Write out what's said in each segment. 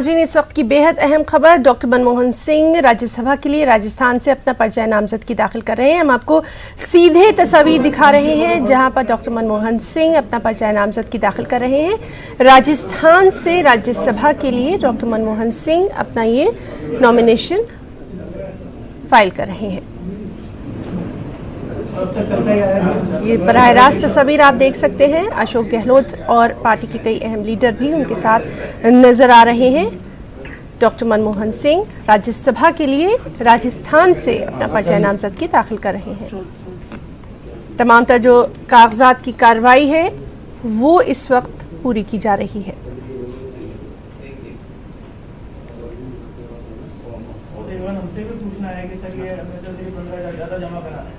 इस वक्त की बेहद अहम खबर, डॉक्टर मनमोहन सिंह राज्यसभा के लिए राजस्थान से अपना पर्चा नामजदगी दाखिल कर रहे हैं। हम आपको सीधे तस्वीर दिखा रहे हैं जहां पर डॉक्टर मनमोहन सिंह अपना पर्चा नामजदगी दाखिल कर रहे हैं। राजस्थान से राज्यसभा के लिए डॉक्टर मनमोहन सिंह अपना ये नॉमिनेशन फाइल कर रहे हैं। ये बराह रास्त तस्वीर आप देख सकते हैं। अशोक गहलोत और पार्टी के कई अहम लीडर भी उनके साथ नजर आ रहे हैं। डॉक्टर मनमोहन सिंह राज्यसभा के लिए राजस्थान से अपना पर्चा नामजदगी दाखिल कर रहे हैं। तमाम तर जो कागजात की कार्रवाई है वो इस वक्त पूरी की जा रही है। हमसे भी पूछना है कि सर ये 15,000 ज़्यादा जमा करा है।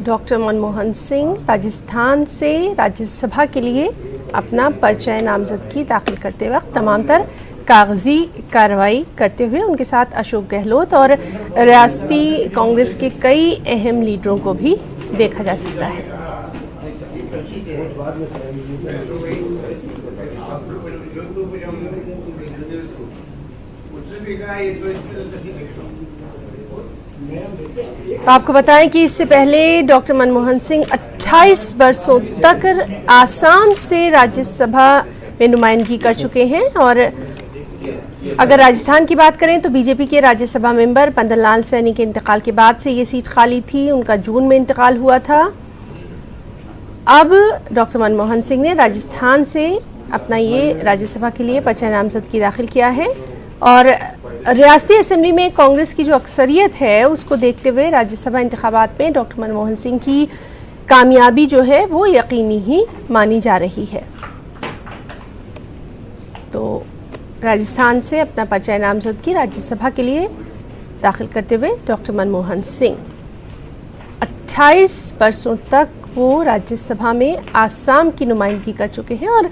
डॉक्टर मनमोहन सिंह राजस्थान से राज्यसभा के लिए अपना पर्चा नामजदगी दाखिल करते वक्त तमाम तर कागजी कार्रवाई करते हुए उनके साथ अशोक गहलोत और रियासती कांग्रेस के कई अहम लीडरों को भी देखा जा सकता है। आपको बताएं कि इससे पहले डॉक्टर मनमोहन सिंह 28 वर्षों तक आसाम से राज्यसभा में नुमाइंदगी कर चुके हैं। और अगर राजस्थान की बात करें तो बीजेपी के राज्यसभा मेंबर पंदन लाल सैनी के इंतकाल के बाद से ये सीट खाली थी। उनका जून में इंतकाल हुआ था। अब डॉक्टर मनमोहन सिंह ने राजस्थान से अपना ये राज्यसभा के लिए पर्चा नामजदगी दाखिल किया है। और रियासती असेंबली में कांग्रेस की जो अक्सरियत है उसको देखते हुए राज्यसभा इंतखाबात में डॉक्टर मनमोहन सिंह की कामयाबी जो है वो यकीनी ही मानी जा रही है। तो राजस्थान से अपना पर्चा नामजदगी राज्यसभा के लिए दाखिल करते हुए डॉक्टर मनमोहन सिंह 28 वर्षों तक वो राज्यसभा में आसाम की नुमाइंदगी कर चुके हैं। और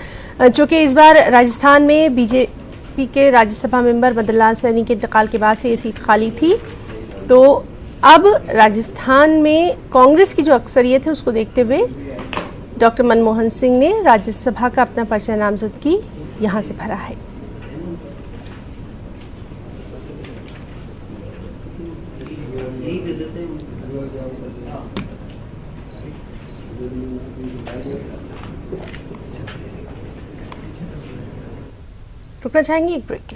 चूँकि इस बार राजस्थान में बीजेपी के राज्यसभा मेंबर पंदन लाल सैनी के इंतकाल के बाद से ये सीट खाली थी, तो अब राजस्थान में कांग्रेस की जो अक्सरियत है उसको देखते हुए डॉक्टर मनमोहन सिंह ने राज्यसभा का अपना पर्चा नामजदगी यहाँ से भरा है। रुकना चाहेंगे एक ब्रेक के लिए।